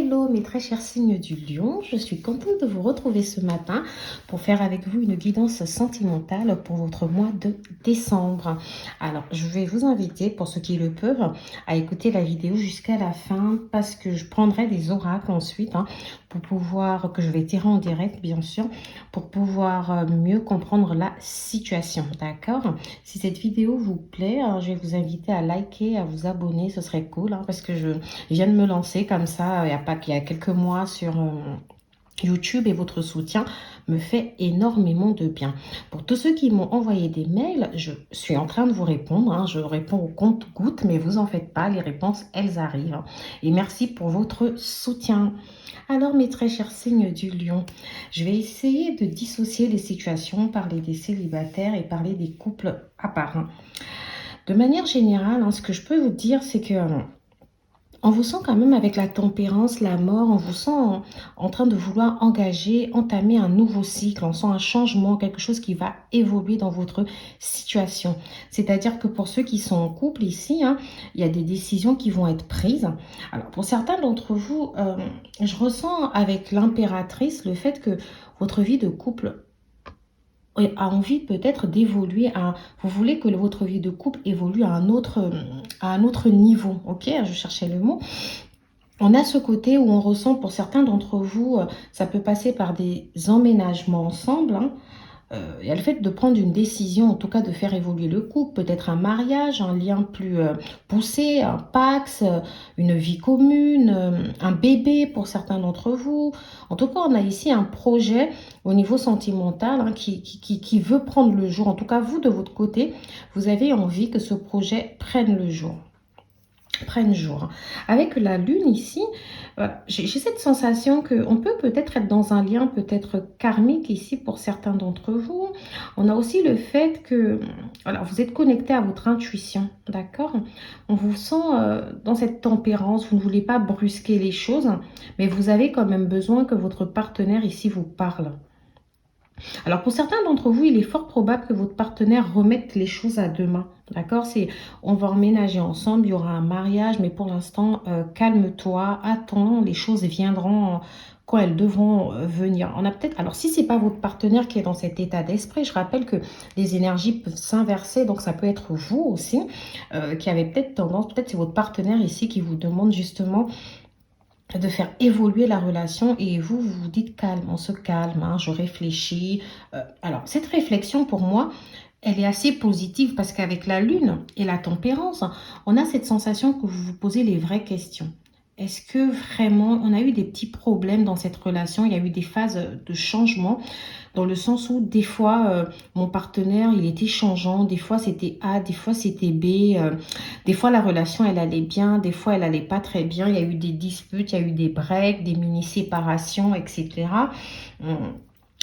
Hello mes très chers signes du lion, je suis contente de vous retrouver ce matin pour faire avec vous une guidance sentimentale pour votre mois de décembre. Alors je vais vous inviter, pour ceux qui le peuvent, à écouter la vidéo jusqu'à la fin parce que je prendrai des oracles ensuite pour pouvoir, que je vais tirer en direct bien sûr, pour pouvoir mieux comprendre la situation, d'accord? Si cette vidéo vous plaît, je vais vous inviter à liker, à vous abonner, ce serait cool parce que je viens de me lancer comme ça, il y a quelques mois sur YouTube et votre soutien me fait énormément de bien. Pour tous ceux qui m'ont envoyé des mails, je suis en train de vous répondre. Je réponds au compte-gouttes, mais vous en faites pas, les réponses, elles arrivent. Et merci pour votre soutien. Alors, mes très chers signes du lion, je vais essayer de dissocier les situations, parler des célibataires et parler des couples à part. De manière générale, ce que je peux vous dire, c'est que on vous sent quand même avec la tempérance, la mort, on vous sent en train de vouloir entamer un nouveau cycle, on sent un changement, quelque chose qui va évoluer dans votre situation. C'est-à-dire que pour ceux qui sont en couple ici, il y a des décisions qui vont être prises. Alors pour certains d'entre vous, je ressens avec l'impératrice le fait que votre vie de couple a envie peut-être d'évoluer vous voulez que votre vie de couple évolue à un autre niveau, ok? Je cherchais le mot. On a ce côté où on ressent, pour certains d'entre vous, ça peut passer par des emménagements ensemble, il y a le fait de prendre une décision, en tout cas de faire évoluer le couple, peut-être un mariage, un lien plus poussé, un pax, une vie commune, un bébé pour certains d'entre vous. En tout cas, on a ici un projet au niveau sentimental qui veut prendre le jour. En tout cas, vous, de votre côté, vous avez envie que ce projet prenne le jour. Avec la lune ici, voilà, j'ai cette sensation qu'on peut peut-être être dans un lien peut-être karmique ici pour certains d'entre vous. On a aussi le fait que voilà, vous êtes connecté à votre intuition, d'accord? On vous sent dans cette tempérance, vous ne voulez pas brusquer les choses, mais vous avez quand même besoin que votre partenaire ici vous parle. Alors pour certains d'entre vous, il est fort probable que votre partenaire remette les choses à demain. D'accord? On va emménager ensemble, il y aura un mariage, mais pour l'instant, calme-toi, attends, les choses viendront quand elles devront venir. On a peut-être, alors si c'est pas votre partenaire qui est dans cet état d'esprit, je rappelle que les énergies peuvent s'inverser, donc ça peut être vous aussi, qui avez peut-être tendance, peut-être c'est votre partenaire ici qui vous demande justement de faire évoluer la relation et vous vous dites calme, on se calme, je réfléchis. Alors, cette réflexion pour moi, elle est assez positive parce qu'avec la lune et la tempérance, on a cette sensation que vous vous posez les vraies questions. Est-ce que vraiment, on a eu des petits problèmes dans cette relation? Il y a eu des phases de changement dans le sens où des fois, mon partenaire, il était changeant. Des fois, c'était A, des fois, c'était B. Des fois, la relation, elle allait bien. Des fois, elle allait pas très bien. Il y a eu des disputes, il y a eu des breaks, des mini-séparations, etc.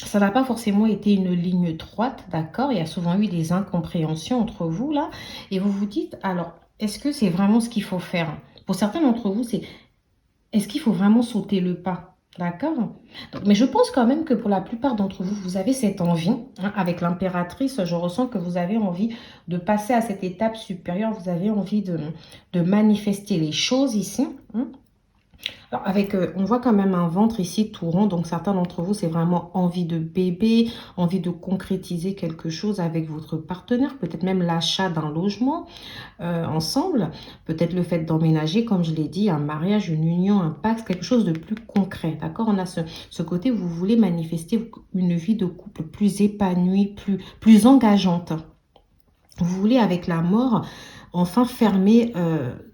Ça n'a pas forcément été une ligne droite, d'accord? Il y a souvent eu des incompréhensions entre vous, là. Et vous vous dites, alors, est-ce que c'est vraiment ce qu'il faut faire? Pour certains d'entre vous, c'est est-ce qu'il faut vraiment sauter le pas? D'accord? Mais je pense quand même que pour la plupart d'entre vous, vous avez cette envie. Avec l'impératrice, je ressens que vous avez envie de passer à cette étape supérieure. Vous avez envie de manifester les choses ici. Alors on voit quand même un ventre ici tout rond, donc certains d'entre vous, c'est vraiment envie de bébé, envie de concrétiser quelque chose avec votre partenaire, peut-être même l'achat d'un logement ensemble, peut-être le fait d'emménager, comme je l'ai dit, un mariage, une union, un pacte, quelque chose de plus concret, d'accord? On a ce côté où vous voulez manifester une vie de couple plus épanouie, plus engageante. Vous voulez, avec la mort, enfin fermer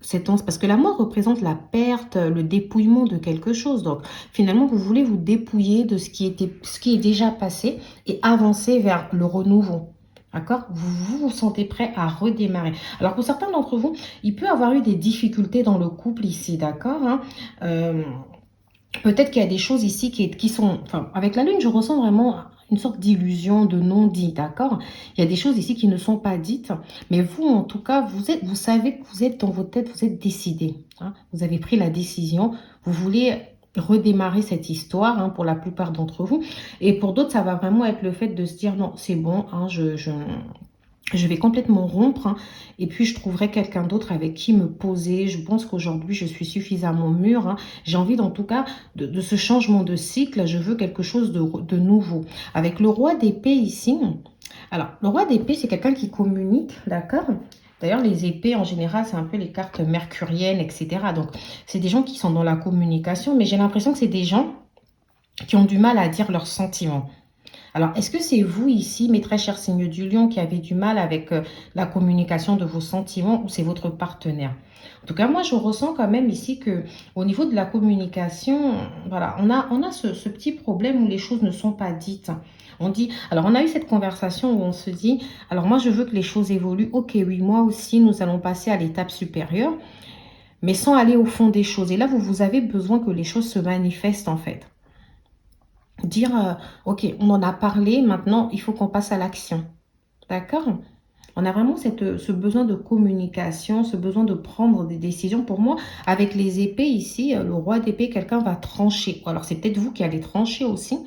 cette once, parce que la mort représente la perte, le dépouillement de quelque chose. Donc finalement, vous voulez vous dépouiller de ce qui est déjà passé et avancer vers le renouveau. D'accord? Vous vous sentez prêt à redémarrer. Alors pour certains d'entre vous, il peut y avoir eu des difficultés dans le couple ici, d'accord? Peut-être qu'il y a des choses ici qui sont... Enfin, avec la lune, je ressens vraiment une sorte d'illusion, de non-dit, d'accord? Il y a des choses ici qui ne sont pas dites, mais vous, en tout cas, vous savez que vous êtes dans votre tête, vous êtes décidé. Vous avez pris la décision, vous voulez redémarrer cette histoire pour la plupart d'entre vous. Et pour d'autres, ça va vraiment être le fait de se dire, non, c'est bon, Je vais complètement rompre, hein, et puis je trouverai quelqu'un d'autre avec qui me poser. Je pense qu'aujourd'hui, je suis suffisamment mûre, hein. J'ai envie, en tout cas, de ce changement de cycle. Je veux quelque chose de nouveau. Avec le roi d'épée ici, alors, le roi d'épée, c'est quelqu'un qui communique, d'accord? D'ailleurs, les épées, en général, c'est un peu les cartes mercuriennes, etc. Donc, c'est des gens qui sont dans la communication, mais j'ai l'impression que c'est des gens qui ont du mal à dire leurs sentiments. Alors, est-ce que c'est vous ici, mes très chers signes du lion, qui avez du mal avec la communication de vos sentiments ou c'est votre partenaire? En tout cas, moi, je ressens quand même ici que au niveau de la communication, voilà, on a ce petit problème où les choses ne sont pas dites. On dit, alors on a eu cette conversation où on se dit, alors moi, je veux que les choses évoluent. Ok, oui, moi aussi, nous allons passer à l'étape supérieure, mais sans aller au fond des choses. Et là, vous avez besoin que les choses se manifestent en fait. Dire, ok, on en a parlé, maintenant il faut qu'on passe à l'action. D'accord? On a vraiment ce besoin de communication, ce besoin de prendre des décisions. Pour moi, avec les épées ici, le roi d'épée, quelqu'un va trancher. Alors c'est peut-être vous qui allez trancher aussi.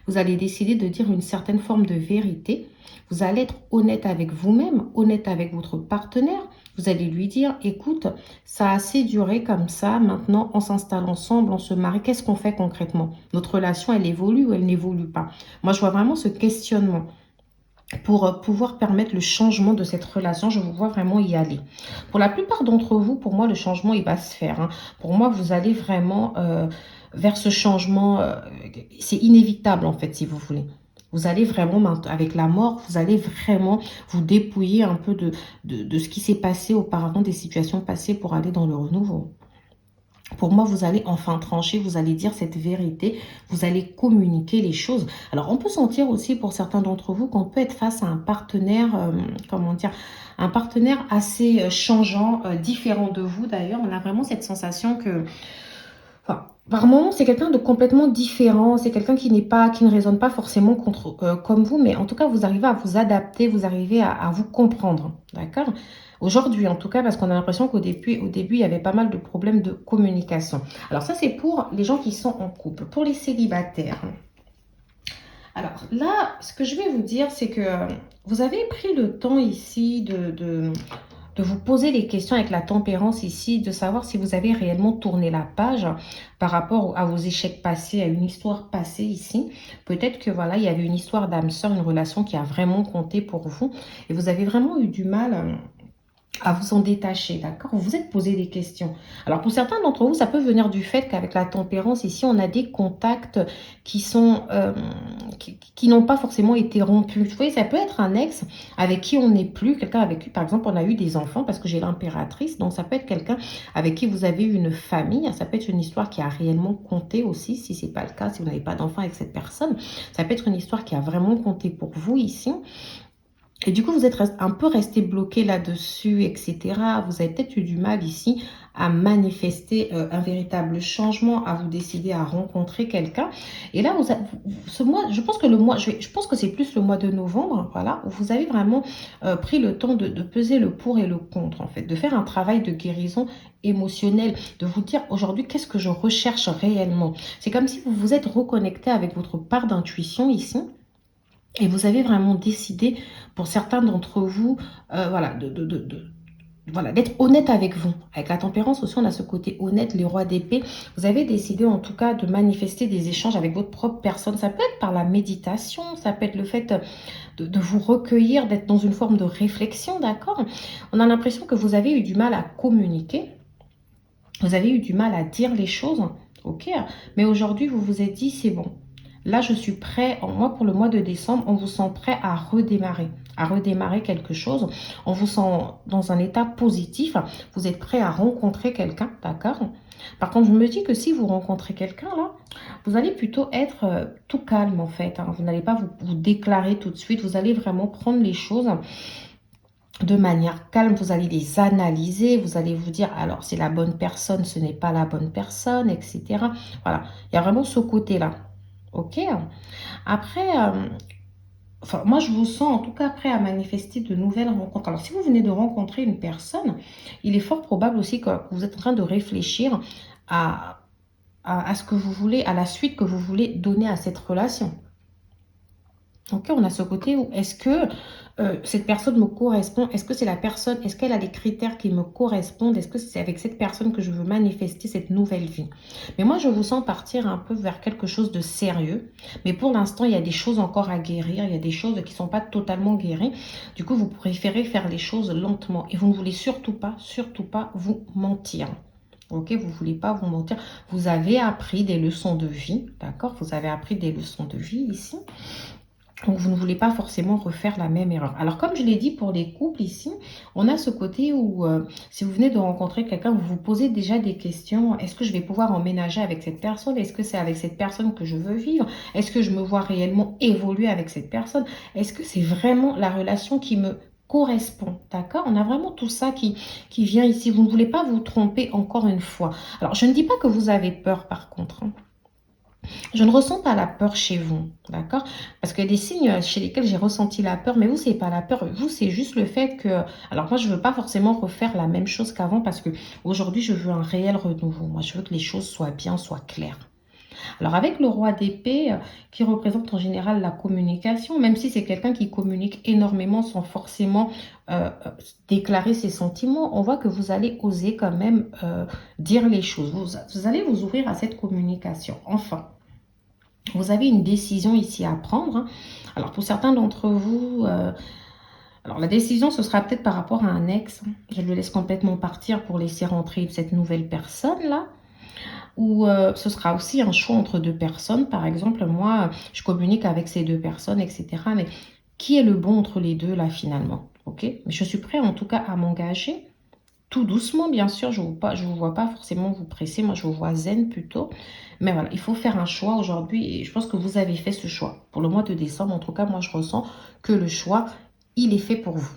Vous allez décider de dire une certaine forme de vérité. Vous allez être honnête avec vous-même, honnête avec votre partenaire. Vous allez lui dire, écoute, ça a assez duré comme ça. Maintenant, on s'installe ensemble, on se marie. Qu'est-ce qu'on fait concrètement? Notre relation, elle évolue ou elle n'évolue pas? Moi, je vois vraiment ce questionnement pour pouvoir permettre le changement de cette relation. Je vous vois vraiment y aller. Pour la plupart d'entre vous, pour moi, le changement, il va se faire, hein. Pour moi, vous allez vraiment vers ce changement. C'est inévitable, en fait, si vous voulez. Vous allez vraiment, avec la mort, vous allez vraiment vous dépouiller un peu de ce qui s'est passé auparavant, des situations passées pour aller dans le renouveau. Pour moi, vous allez enfin trancher, vous allez dire cette vérité, vous allez communiquer les choses. Alors, on peut sentir aussi pour certains d'entre vous qu'on peut être face à un partenaire, comment dire, un partenaire assez changeant, différent de vous d'ailleurs. On a vraiment cette sensation que, enfin, par moments, c'est quelqu'un de complètement différent. C'est quelqu'un qui n'est pas, qui ne raisonne pas forcément comme vous, mais en tout cas, vous arrivez à vous adapter, vous arrivez à vous comprendre, d'accord? Aujourd'hui, en tout cas, parce qu'on a l'impression qu'au début, il y avait pas mal de problèmes de communication. Alors ça, c'est pour les gens qui sont en couple. Pour les célibataires, alors là, ce que je vais vous dire, c'est que vous avez pris le temps ici de vous poser les questions avec la tempérance ici, de savoir si vous avez réellement tourné la page par rapport à vos échecs passés, à une histoire passée ici. Peut-être que voilà, il y avait une histoire d'âme sœur, une relation qui a vraiment compté pour vous et vous avez vraiment eu du mal à vous en détacher, d'accord? Vous vous êtes posé des questions. Alors, pour certains d'entre vous, ça peut venir du fait qu'avec la tempérance, ici, on a des contacts qui sont qui n'ont pas forcément été rompus. Vous voyez, ça peut être un ex avec qui on n'est plus, quelqu'un avec qui, par exemple, on a eu des enfants, parce que j'ai l'impératrice, donc ça peut être quelqu'un avec qui vous avez eu une famille, ça peut être une histoire qui a réellement compté aussi, si ce n'est pas le cas, si vous n'avez pas d'enfant avec cette personne, ça peut être une histoire qui a vraiment compté pour vous ici. Et du coup, vous êtes un peu resté bloqué là-dessus, etc. Vous avez peut-être eu du mal ici à manifester un véritable changement, à vous décider à rencontrer quelqu'un. Et là, ce mois, je pense que je pense que c'est plus le mois de novembre, voilà, où vous avez vraiment pris le temps de peser le pour et le contre, en fait, de faire un travail de guérison émotionnelle, de vous dire aujourd'hui, qu'est-ce que je recherche réellement? C'est comme si vous vous êtes reconnecté avec votre part d'intuition ici. Et vous avez vraiment décidé, pour certains d'entre vous, voilà, voilà, d'être honnête avec vous. Avec la tempérance aussi, on a ce côté honnête, les rois d'épée. Vous avez décidé en tout cas de manifester des échanges avec votre propre personne. Ça peut être par la méditation, ça peut être le fait de vous recueillir, d'être dans une forme de réflexion, d'accord? On a l'impression que vous avez eu du mal à communiquer, vous avez eu du mal à dire les choses, ok? Mais aujourd'hui, vous vous êtes dit, c'est bon. Là, je suis prêt, moi pour le mois de décembre, on vous sent prêt à redémarrer quelque chose. On vous sent dans un état positif. Vous êtes prêt à rencontrer quelqu'un, d'accord? Par contre, je me dis que si vous rencontrez quelqu'un, là, vous allez plutôt être tout calme, en fait, hein. Vous n'allez pas vous déclarer tout de suite. Vous allez vraiment prendre les choses de manière calme. Vous allez les analyser. Vous allez vous dire, alors, c'est la bonne personne, ce n'est pas la bonne personne, etc. Voilà, il y a vraiment ce côté-là. Ok. Après, enfin, moi, je vous sens en tout cas prêt à manifester de nouvelles rencontres. Alors, si vous venez de rencontrer une personne, il est fort probable aussi que vous êtes en train de réfléchir à, à ce que vous voulez, à la suite que vous voulez donner à cette relation. Ok, on a ce côté où est-ce que cette personne me correspond? Est-ce que c'est la personne, est-ce qu'elle a les critères qui me correspondent? Est-ce que c'est avec cette personne que je veux manifester cette nouvelle vie? Mais moi, je vous sens partir un peu vers quelque chose de sérieux. Mais pour l'instant, il y a des choses encore à guérir. Il y a des choses qui ne sont pas totalement guéries. Du coup, vous préférez faire les choses lentement. Et vous ne voulez surtout pas vous mentir. Ok, vous ne voulez pas vous mentir. Vous avez appris des leçons de vie. D'accord? Vous avez appris des leçons de vie ici. Donc, vous ne voulez pas forcément refaire la même erreur. Alors, comme je l'ai dit pour les couples ici, on a ce côté où, si vous venez de rencontrer quelqu'un, vous vous posez déjà des questions. Est-ce que je vais pouvoir emménager avec cette personne? Est-ce que c'est avec cette personne que je veux vivre? Est-ce que je me vois réellement évoluer avec cette personne? Est-ce que c'est vraiment la relation qui me correspond? D'accord? On a vraiment tout ça qui vient ici. Vous ne voulez pas vous tromper encore une fois. Alors, je ne dis pas que vous avez peur par contre, hein. Je ne ressens pas la peur chez vous, d'accord? Parce que des signes chez lesquels j'ai ressenti la peur, mais vous, c'est pas la peur. Vous, c'est juste le fait que... Alors moi, je veux pas forcément refaire la même chose qu'avant parce que aujourd'hui, je veux un réel renouveau. Moi, je veux que les choses soient bien, soient claires. Alors avec le roi d'épée, qui représente en général la communication, même si c'est quelqu'un qui communique énormément sans forcément déclarer ses sentiments, on voit que vous allez oser quand même dire les choses. Vous allez vous ouvrir à cette communication. Enfin. Vous avez une décision ici à prendre, hein. Alors, pour certains d'entre vous, alors la décision, ce sera peut-être par rapport à un ex, hein. Je le laisse complètement partir pour laisser rentrer cette nouvelle personne-là. Ou ce sera aussi un choix entre deux personnes. Par exemple, moi, je communique avec ces deux personnes, etc. Mais qui est le bon entre les deux, là, finalement? Ok? Mais je suis prêt, en tout cas, à m'engager. Tout doucement, bien sûr, je vous vois pas forcément vous presser. Moi, je vous vois zen plutôt. Mais voilà, il faut faire un choix aujourd'hui. Et je pense que vous avez fait ce choix. Pour le mois de décembre, en tout cas, moi, je ressens que le choix, il est fait pour vous.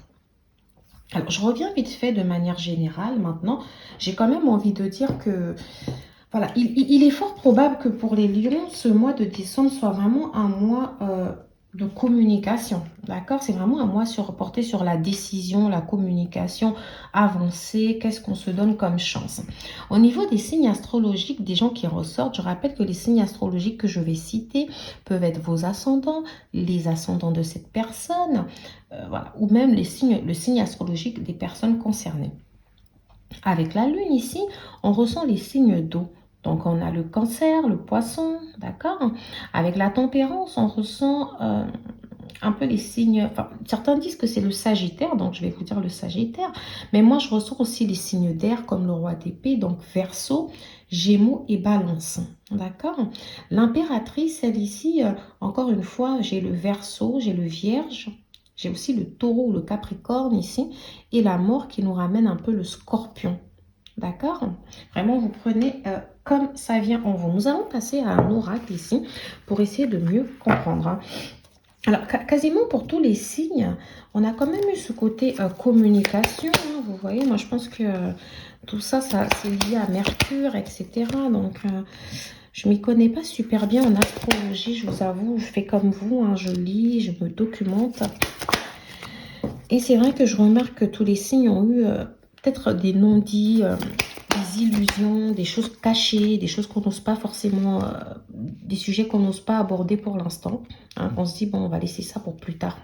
Alors, je reviens vite fait de manière générale maintenant. J'ai quand même envie de dire que, voilà, il est fort probable que pour les lions, ce mois de décembre soit vraiment un mois de communication. D'accord? C'est vraiment un mois porté sur la décision, la communication avancée, qu'est-ce qu'on se donne comme chance. Au niveau des signes astrologiques, des gens qui ressortent, je rappelle que les signes astrologiques que je vais citer peuvent être vos ascendants, les ascendants de cette personne, voilà, ou même le signe astrologique des personnes concernées. Avec la lune ici, on ressent les signes d'eau. Donc, on a le cancer, le poisson, d'accord? Avec la tempérance, on ressent un peu les signes... Enfin, certains disent que c'est le sagittaire, donc je vais vous dire le sagittaire. Mais moi, je ressens aussi les signes d'air comme le roi d'épée, donc Verseau, Gémeaux et Balance, d'accord? L'impératrice, elle ici, encore une fois, j'ai le Verseau, j'ai le Vierge, j'ai aussi le Taureau ou le Capricorne ici, et la mort qui nous ramène un peu le Scorpion. D'accord? Vraiment, vous prenez comme ça vient en vous. Nous allons passer à un oracle ici pour essayer de mieux comprendre, hein. Alors, quasiment pour tous les signes, on a quand même eu ce côté communication, hein. Vous voyez, moi, je pense que tout ça, c'est lié à Mercure, etc. Donc, je ne m'y connais pas super bien en astrologie, je vous avoue. Je fais comme vous, hein, je lis, je me documente. Et c'est vrai que je remarque que tous les signes ont eu peut-être des non-dits, des illusions, des choses cachées, des choses qu'on n'ose pas forcément, des sujets qu'on n'ose pas aborder pour l'instant, hein, qu'on se dit, bon, on va laisser ça pour plus tard.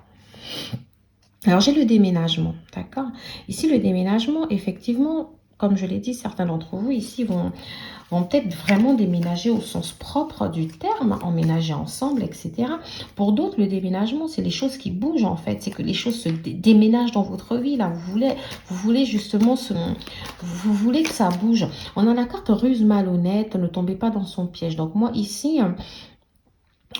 Alors, j'ai le déménagement, d'accord? Ici, le déménagement, effectivement, comme je l'ai dit, certains d'entre vous ici vont peut-être vraiment déménager au sens propre du terme, emménager ensemble, etc. Pour d'autres, le déménagement, c'est les choses qui bougent en fait. C'est que les choses se déménagent dans votre vie. Là, vous voulez justement vous voulez que ça bouge. On a la carte ruse malhonnête, ne tombez pas dans son piège. Donc moi ici,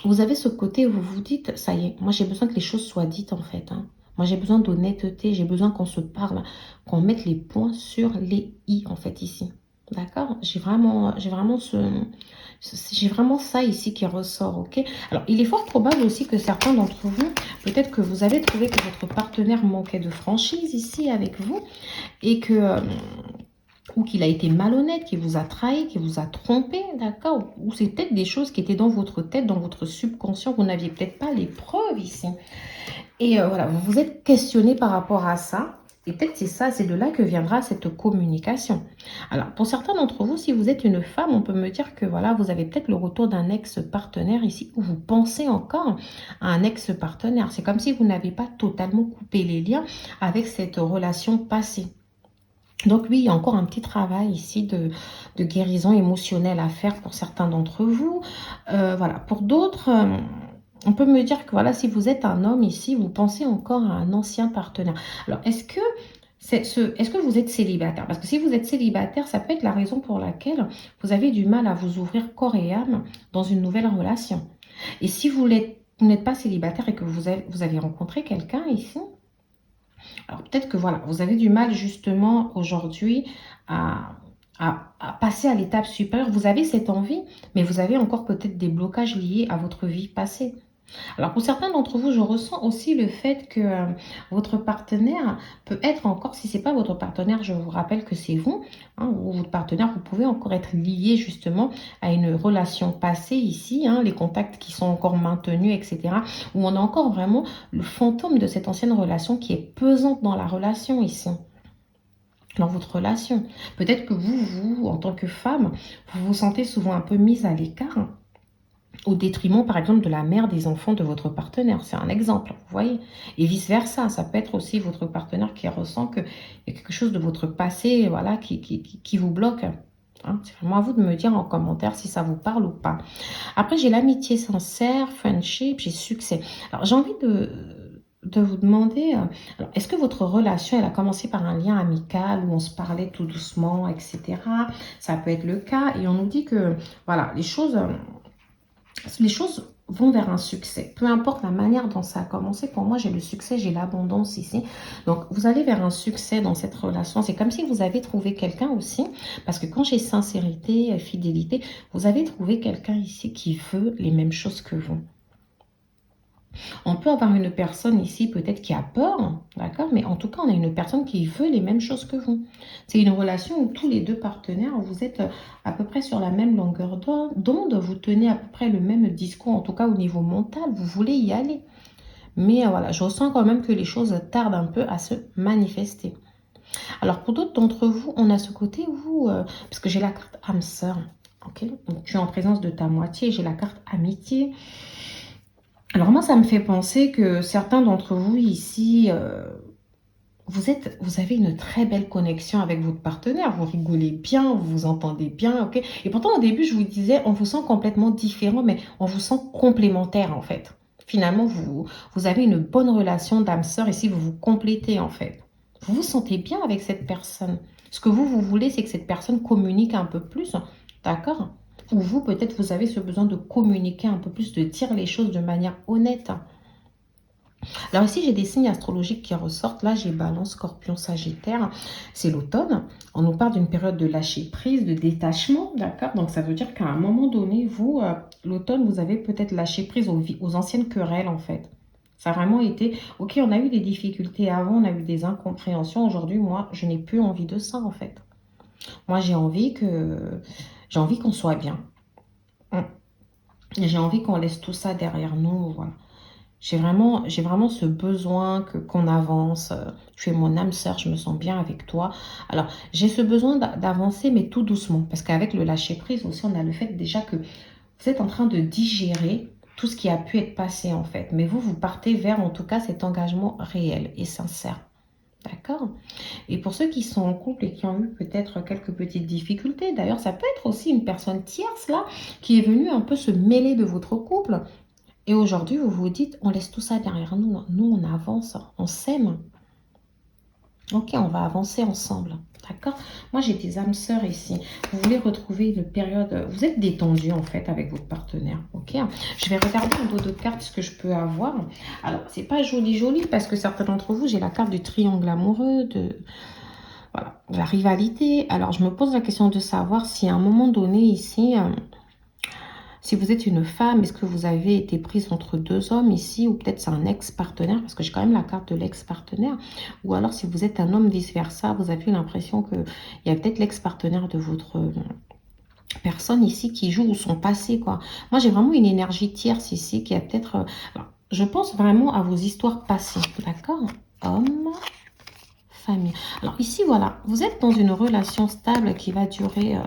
vous avez ce côté où vous vous dites, ça y est, moi j'ai besoin que les choses soient dites en fait, hein. Moi, j'ai besoin d'honnêteté, j'ai besoin qu'on se parle, qu'on mette les points sur les i, en fait, ici. D'accord? J'ai vraiment ça ici qui ressort, ok? Alors, il est fort probable aussi que certains d'entre vous, peut-être que vous avez trouvé que votre partenaire manquait de franchise ici avec vous et que... ou qu'il a été malhonnête, qu'il vous a trahi, qu'il vous a trompé, d'accord? Ou c'est peut-être des choses qui étaient dans votre tête, dans votre subconscient, vous n'aviez peut-être pas les preuves ici. Et voilà, vous vous êtes questionné par rapport à ça. Et peut-être c'est ça, c'est de là que viendra cette communication. Alors, pour certains d'entre vous, si vous êtes une femme, on peut me dire que voilà, vous avez peut-être le retour d'un ex-partenaire ici, ou vous pensez encore à un ex-partenaire. C'est comme si vous n'avez pas totalement coupé les liens avec cette relation passée. Donc oui, il y a encore un petit travail ici de guérison émotionnelle à faire pour certains d'entre vous. Voilà, pour d'autres, on peut me dire que voilà, si vous êtes un homme ici, vous pensez encore à un ancien partenaire. Alors, est-ce que vous êtes célibataire? Parce que si vous êtes célibataire, ça peut être la raison pour laquelle vous avez du mal à vous ouvrir corps et âme dans une nouvelle relation. Et si vous n'êtes pas célibataire et que vous avez rencontré quelqu'un ici, alors peut-être que voilà, vous avez du mal justement aujourd'hui à, à passer à l'étape supérieure. Vous avez cette envie, mais vous avez encore peut-être des blocages liés à votre vie passée. Alors pour certains d'entre vous, je ressens aussi le fait que votre partenaire peut être encore, si ce n'est pas votre partenaire, je vous rappelle que c'est vous, hein, ou votre partenaire, vous pouvez encore être lié justement à une relation passée ici, hein, les contacts qui sont encore maintenus, etc. Où on a encore vraiment le fantôme de cette ancienne relation qui est pesante dans la relation ici. Dans votre relation. Peut-être que vous, en tant que femme, vous vous sentez souvent un peu mise à l'écart, hein, au détriment, par exemple, de la mère des enfants de votre partenaire. C'est un exemple, vous voyez. Et vice-versa, ça peut être aussi votre partenaire qui ressent qu'il y a quelque chose de votre passé, voilà, qui vous bloque. Hein. C'est vraiment à vous de me dire en commentaire si ça vous parle ou pas. Après, j'ai l'amitié sincère, friendship, j'ai succès. Alors, j'ai envie de vous demander, est-ce que votre relation, elle a commencé par un lien amical où on se parlait tout doucement, etc. Ça peut être le cas. Et on nous dit que, voilà, les choses vont vers un succès. Peu importe la manière dont ça a commencé, pour moi, j'ai le succès, j'ai l'abondance ici. Donc, vous allez vers un succès dans cette relation. C'est comme si vous avez trouvé quelqu'un aussi, parce que quand j'ai sincérité, fidélité, vous avez trouvé quelqu'un ici qui veut les mêmes choses que vous. On peut avoir une personne ici peut-être qui a peur, d'accord? Mais en tout cas, on a une personne qui veut les mêmes choses que vous. C'est une relation où tous les deux partenaires, vous êtes à peu près sur la même longueur d'onde, vous tenez à peu près le même discours, en tout cas au niveau mental, vous voulez y aller. Mais voilà, je ressens quand même que les choses tardent un peu à se manifester. Alors pour d'autres d'entre vous, on a ce côté où, parce que j'ai la carte âme sœur, ok? Donc tu es en présence de ta moitié, j'ai la carte amitié. Alors moi, ça me fait penser que certains d'entre vous ici, vous avez une très belle connexion avec votre partenaire. Vous rigolez bien, vous vous entendez bien, ok? Et pourtant, au début, je vous disais, on vous sent complètement différent, mais on vous sent complémentaire, en fait. Finalement, vous avez une bonne relation d'âme sœur ici, vous vous complétez, en fait. Vous vous sentez bien avec cette personne. Ce que vous voulez, c'est que cette personne communique un peu plus, d'accord? Ou vous, peut-être, vous avez ce besoin de communiquer un peu plus, de dire les choses de manière honnête. Alors ici, j'ai des signes astrologiques qui ressortent. Là, j'ai Balance, Scorpion, Sagittaire. C'est l'automne. On nous parle d'une période de lâcher prise, de détachement, d'accord? Donc, ça veut dire qu'à un moment donné, vous, l'automne, vous avez peut-être lâché prise aux anciennes querelles, en fait. Ça a vraiment été, ok, on a eu des difficultés avant, on a eu des incompréhensions. Aujourd'hui, moi, je n'ai plus envie de ça, en fait. Moi, j'ai envie qu'on soit bien. J'ai envie qu'on laisse tout ça derrière nous, voilà. J'ai vraiment ce besoin qu'on avance. Tu es mon âme sœur, je me sens bien avec toi. Alors, j'ai ce besoin d'avancer, mais tout doucement. Parce qu'avec le lâcher-prise aussi, on a le fait déjà que vous êtes en train de digérer tout ce qui a pu être passé, en fait. Mais vous partez vers, en tout cas, cet engagement réel et sincère. D'accord? Et pour ceux qui sont en couple et qui ont eu peut-être quelques petites difficultés, d'ailleurs, ça peut être aussi une personne tierce, là, qui est venue un peu se mêler de votre couple. Et aujourd'hui, vous vous dites, on laisse tout ça derrière nous. Nous, on avance, on s'aime. Ok, on va avancer ensemble. D'accord? Moi, j'ai des âmes sœurs ici. Vous voulez retrouver une période... Vous êtes détendu, en fait, avec votre partenaire. Ok? Je vais regarder un dos de cartes ce que je peux avoir. Alors, c'est pas joli, joli, parce que certains d'entre vous, j'ai la carte du triangle amoureux, voilà, de la rivalité. Alors, je me pose la question de savoir si à un moment donné, ici... si vous êtes une femme, est-ce que vous avez été prise entre deux hommes ici, ou peut-être c'est un ex-partenaire, parce que j'ai quand même la carte de l'ex-partenaire, ou alors si vous êtes un homme vice-versa, vous avez l'impression qu'il y a peut-être l'ex-partenaire de votre personne ici qui joue ou son passé, quoi. Moi, j'ai vraiment une énergie tierce ici qui a peut-être... je pense vraiment à vos histoires passées, d'accord? Homme, famille. Alors ici, voilà, vous êtes dans une relation stable qui va durer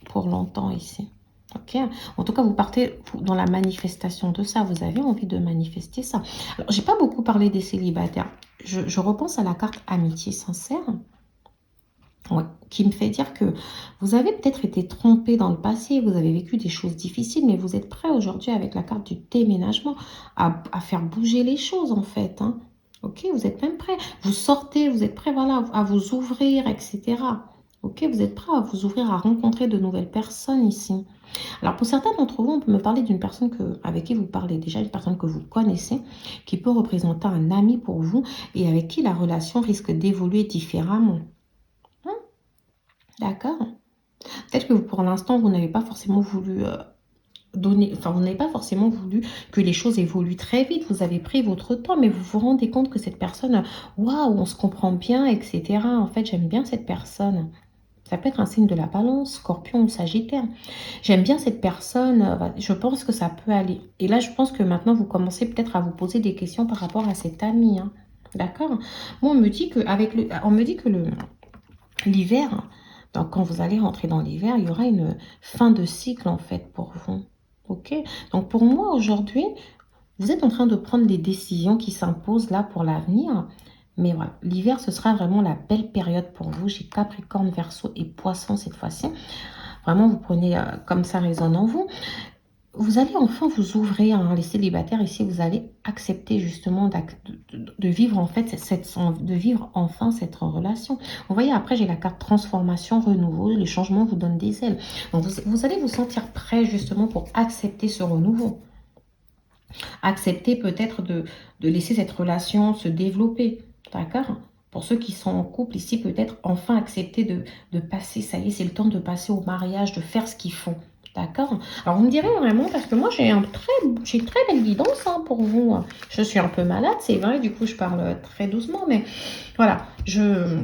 pour longtemps ici. Ok, en tout cas, vous partez dans la manifestation de ça. Vous avez envie de manifester ça. Alors, j'ai pas beaucoup parlé des célibataires. Je repense à la carte amitié sincère. Ouais, qui me fait dire que vous avez peut-être été trompé dans le passé, vous avez vécu des choses difficiles, mais vous êtes prêt aujourd'hui avec la carte du déménagement à faire bouger les choses en fait. Hein. Ok, vous êtes même prêt. Vous sortez, vous êtes prêt voilà, à vous ouvrir, etc. Ok, vous êtes prêt à vous ouvrir, à rencontrer de nouvelles personnes ici. Alors pour certains d'entre vous, on peut me parler d'une personne avec qui vous parlez déjà, une personne que vous connaissez, qui peut représenter un ami pour vous et avec qui la relation risque d'évoluer différemment. Hein. D'accord. Peut-être que pour l'instant, vous n'avez pas forcément voulu donner, enfin, vous n'avez pas forcément voulu que les choses évoluent très vite. Vous avez pris votre temps, mais vous vous rendez compte que cette personne, waouh, on se comprend bien, etc. En fait, j'aime bien cette personne. Ça peut être un signe de la balance, scorpion ou sagittaire. J'aime bien cette personne, je pense que ça peut aller. Et là, je pense que maintenant, vous commencez peut-être à vous poser des questions par rapport à cet ami. Hein. D'accord. Moi, on me dit que l'hiver, donc quand vous allez rentrer dans l'hiver, il y aura une fin de cycle en fait pour vous. Ok? Donc pour moi aujourd'hui, vous êtes en train de prendre des décisions qui s'imposent là pour l'avenir. Mais voilà, l'hiver, ce sera vraiment la belle période pour vous. J'ai Capricorne, Verseau et Poisson cette fois-ci. Vraiment, vous prenez comme ça résonne en vous. Vous allez enfin vous ouvrir, hein, les célibataires ici, vous allez accepter justement de vivre en fait de vivre enfin cette relation. Vous voyez, après j'ai la carte transformation, renouveau, le changement vous donne des ailes. Donc vous allez vous sentir prêt justement pour accepter ce renouveau. Accepter peut-être de laisser cette relation se développer, d'accord? Pour ceux qui sont en couple ici, peut-être enfin accepter de passer, ça y est, c'est le temps de passer au mariage, de faire ce qu'ils font. D'accord. Alors, vous me direz vraiment, parce que moi, j'ai une très belle guidance hein, pour vous. Je suis un peu malade, c'est vrai, du coup, je parle très doucement, mais voilà, je-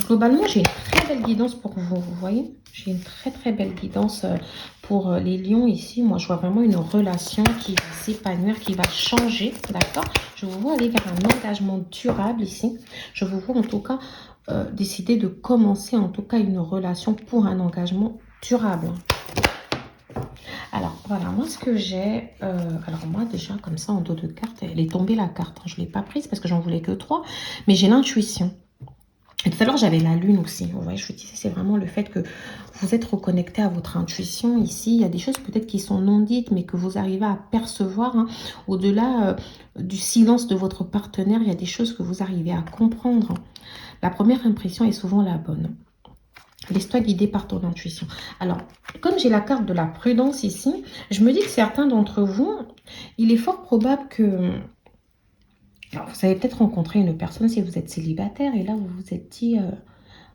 globalement, j'ai une très belle guidance pour vous, vous voyez. J'ai une très, très belle guidance pour les lions ici. Moi, je vois vraiment une relation qui va s'épanouir, qui va changer, d'accord. Je vous vois aller vers un engagement durable ici. Je vous vois en tout cas décider de commencer en tout cas une relation pour un engagement durable. Alors, voilà, moi, ce que j'ai... alors, moi, déjà, comme ça, en dos de carte, elle est tombée, la carte. Hein, je ne l'ai pas prise parce que j'en voulais que 3. Mais j'ai l'intuition. Et tout à l'heure, j'avais la lune aussi. Vous voyez, je vous disais, c'est vraiment le fait que vous êtes reconnecté à votre intuition. Ici, il y a des choses peut-être qui sont non dites, mais que vous arrivez à percevoir. Hein. Au-delà du silence de votre partenaire, il y a des choses que vous arrivez à comprendre. La première impression est souvent la bonne. Laisse-toi guider par ton intuition. Alors, comme j'ai la carte de la prudence ici, je me dis que certains d'entre vous, il est fort probable que... Alors, vous avez peut-être rencontré une personne si vous êtes célibataire et là, vous vous êtes dit...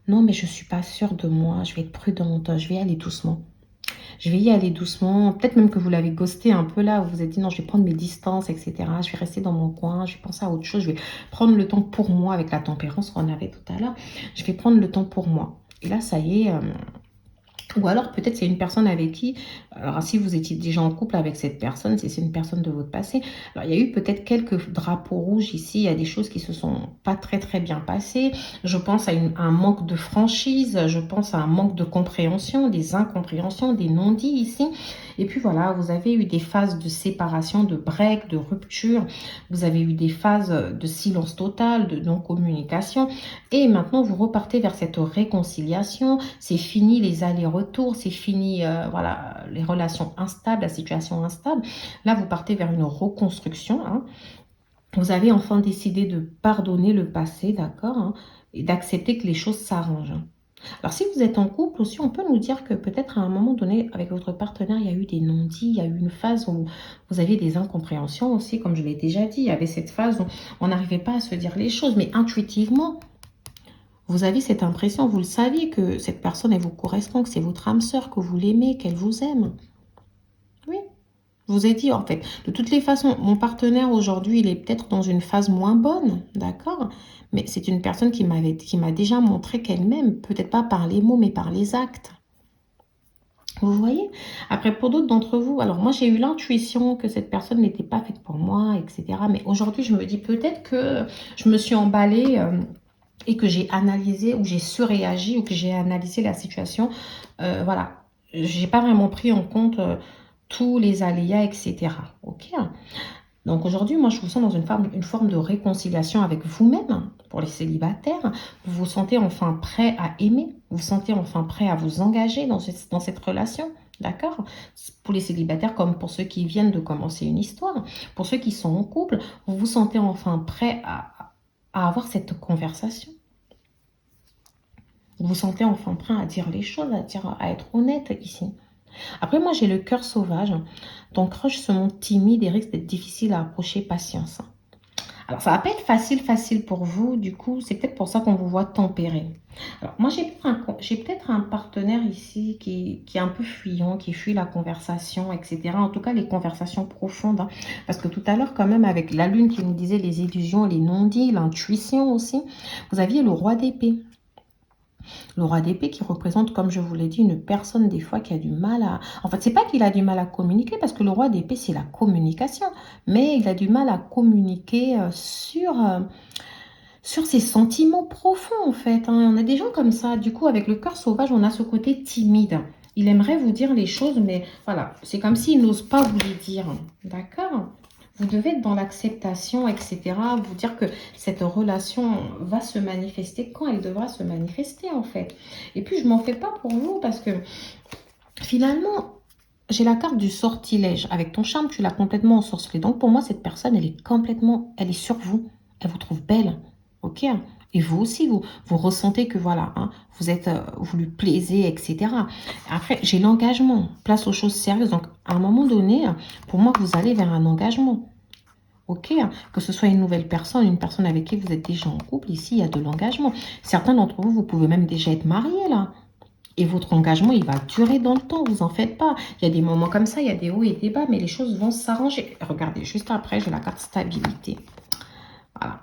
non, mais je ne suis pas sûre de moi, je vais être prudente, je vais y aller doucement. Je vais y aller doucement. Peut-être même que vous l'avez ghosté un peu là, où vous vous êtes dit non, je vais prendre mes distances, etc. Je vais rester dans mon coin, je vais penser à autre chose, je vais prendre le temps pour moi avec la tempérance qu'on avait tout à l'heure. Je vais prendre le temps pour moi. Et là, ça y est, ou alors peut-être c'est une personne avec qui, alors si vous étiez déjà en couple avec cette personne, si c'est une personne de votre passé, alors il y a eu peut-être quelques drapeaux rouges ici, il y a des choses qui se sont pas très très bien passées, je pense à un manque de franchise, je pense à un manque de compréhension, des incompréhensions, des non-dits ici, et puis voilà, vous avez eu des phases de séparation, de break, de rupture, vous avez eu des phases de silence total, de non-communication, et maintenant vous repartez vers cette réconciliation, c'est fini les allers-retours, c'est fini voilà, les relations instables, la situation instable. Là, vous partez vers une reconstruction. Hein. Vous avez enfin décidé de pardonner le passé, d'accord, hein, et d'accepter que les choses s'arrangent. Hein. Alors, si vous êtes en couple aussi, on peut nous dire que peut-être à un moment donné, avec votre partenaire, il y a eu des non-dits, il y a eu une phase où vous aviez des incompréhensions aussi, comme je l'ai déjà dit. Il y avait cette phase où on n'arrivait pas à se dire les choses, mais intuitivement, vous avez cette impression, vous le saviez, que cette personne, elle vous correspond, que c'est votre âme sœur, que vous l'aimez, qu'elle vous aime. Oui. Je vous ai dit, en fait, de toutes les façons, mon partenaire aujourd'hui, il est peut-être dans une phase moins bonne, d'accord? Mais c'est une personne qui m'a déjà montré qu'elle m'aime, peut-être pas par les mots, mais par les actes. Vous voyez? Après, pour d'autres d'entre vous, alors moi, j'ai eu l'intuition que cette personne n'était pas faite pour moi, etc. Mais aujourd'hui, je me dis peut-être que je me suis emballée... et que j'ai analysé ou j'ai surréagi ou que j'ai analysé la situation, voilà, j'ai pas vraiment pris en compte tous les aléas, etc. Ok. Donc aujourd'hui, moi, je vous sens dans une forme de réconciliation avec vous-même pour les célibataires. Vous vous sentez enfin prêt à aimer. Vous vous sentez enfin prêt à vous engager dans cette relation. D'accord? Pour les célibataires comme pour ceux qui viennent de commencer une histoire. Pour ceux qui sont en couple, vous vous sentez enfin prêt à avoir cette conversation. Vous vous sentez enfin prêt à dire les choses, à être honnête ici. Après, moi, j'ai le cœur sauvage. Ton crush se montre timide et risque d'être difficile à approcher. Patience. Alors, ça va pas être facile pour vous. Du coup, c'est peut-être pour ça qu'on vous voit tempéré. Alors, moi, j'ai peut-être un partenaire ici qui est un peu fuyant, qui fuit la conversation, etc. En tout cas, les conversations profondes, hein. Parce que tout à l'heure, quand même, avec la lune qui nous disait les illusions, les non-dits, l'intuition aussi, vous aviez le roi d'épée. Le roi d'épée qui représente, comme je vous l'ai dit, une personne des fois qui a du mal à... En fait, c'est pas qu'il a du mal à communiquer, parce que le roi d'épée, c'est la communication. Mais il a du mal à communiquer sur ses sentiments profonds, en fait, hein. On a des gens comme ça. Du coup, avec le cœur sauvage, on a ce côté timide. Il aimerait vous dire les choses, mais voilà, c'est comme s'il n'ose pas vous les dire. D'accord? Vous devez être dans l'acceptation, etc. Vous dire que cette relation va se manifester quand elle devra se manifester, en fait. Et puis, je m'en fais pas pour vous parce que finalement, j'ai la carte du sortilège. Avec ton charme, tu l'as complètement ensorcelée. Donc, pour moi, cette personne, elle est sur vous. Elle vous trouve belle. Ok? Et vous aussi, vous ressentez que voilà, hein, vous lui plaisez, etc. Après, j'ai l'engagement. Place aux choses sérieuses. Donc, à un moment donné, pour moi, vous allez vers un engagement. Ok, hein, que ce soit une nouvelle personne, une personne avec qui vous êtes déjà en couple, ici, il y a de l'engagement. Certains d'entre vous, vous pouvez même déjà être mariés, là. Et votre engagement, il va durer dans le temps, vous en faites pas. Il y a des moments comme ça, il y a des hauts et des bas, mais les choses vont s'arranger. Regardez, juste après, j'ai la carte stabilité. Voilà.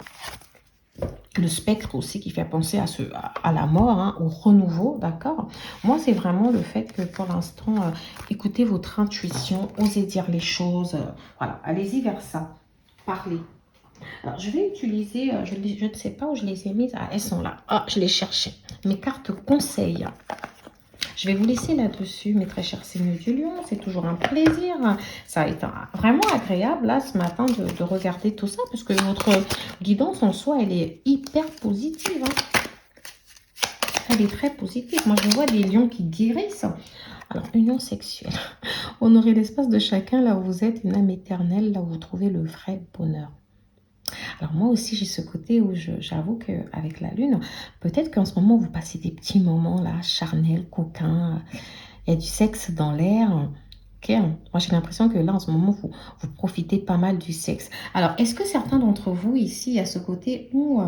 Le spectre aussi qui fait penser à la mort, hein, au renouveau, d'accord? Moi, c'est vraiment le fait que pour l'instant, écoutez votre intuition, osez dire les choses. Voilà, allez-y vers ça. Parlez. Alors, je vais utiliser, je ne sais pas où je les ai mises. Ah, elles sont là. Ah, je les cherchais. Mes cartes conseils. Je vais vous laisser là-dessus, mes très chers signes du lion. C'est toujours un plaisir. Ça a été vraiment agréable, là, ce matin, de regarder tout ça, parce que votre guidance en soi, elle est hyper positive, hein. Elle est très positive. Moi, je vois des lions qui guérissent. Alors, union sexuelle. Honorez l'espace de chacun, là où vous êtes, une âme éternelle, là où vous trouvez le vrai bonheur. Alors moi aussi, j'ai ce côté où j'avoue qu'avec la lune, peut-être qu'en ce moment, vous passez des petits moments là, charnels, coquins. Il y a du sexe dans l'air. Ok, moi, j'ai l'impression que là, en ce moment, vous profitez pas mal du sexe. Alors, est-ce que certains d'entre vous ici, il y a ce côté où...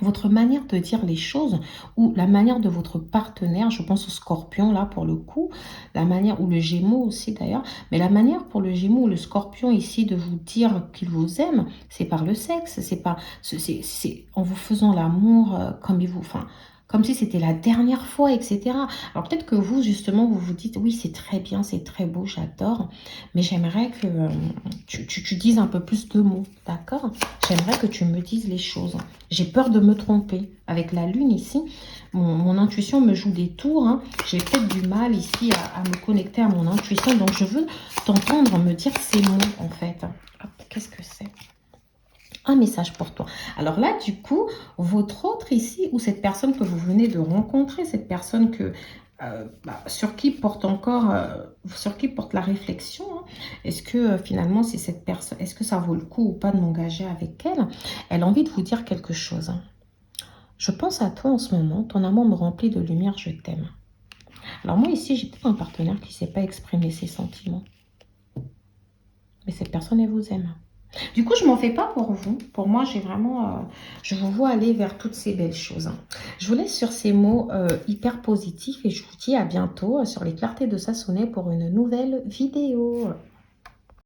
votre manière de dire les choses ou la manière de votre partenaire, je pense au scorpion là pour le coup, la manière, ou le gémeau aussi d'ailleurs, mais la manière pour le gémeau ou le scorpion ici de vous dire qu'il vous aime, c'est par le sexe, c'est en vous faisant l'amour comme il vous, enfin, comme si c'était la dernière fois, etc. Alors peut-être que vous, justement, vous vous dites, oui, c'est très bien, c'est très beau, j'adore, mais j'aimerais que tu dises un peu plus de mots, d'accord? J'aimerais que tu me dises les choses. J'ai peur de me tromper. Avec la lune ici, mon intuition me joue des tours, hein. J'ai peut-être du mal ici à me connecter à mon intuition, donc je veux t'entendre me dire ces mots, en fait. Hop, qu'est-ce que c'est? Un message pour toi. Alors là, du coup, votre autre ici, ou cette personne que vous venez de rencontrer, cette personne sur qui porte encore, sur qui porte la réflexion, hein. Est-ce que finalement, c'est cette personne, est-ce que ça vaut le coup ou pas de m'engager avec elle? Elle a envie de vous dire quelque chose, hein. Je pense à toi en ce moment, ton amour me remplit de lumière, je t'aime. Alors moi ici, j'ai peut-être un partenaire qui ne sait pas exprimer ses sentiments. Mais cette personne, elle vous aime. Du coup, je m'en fais pas pour vous. Pour moi, j'ai vraiment... je vous vois aller vers toutes ces belles choses, hein. Je vous laisse sur ces mots hyper positifs et je vous dis à bientôt sur les clartés de Sassonnet pour une nouvelle vidéo.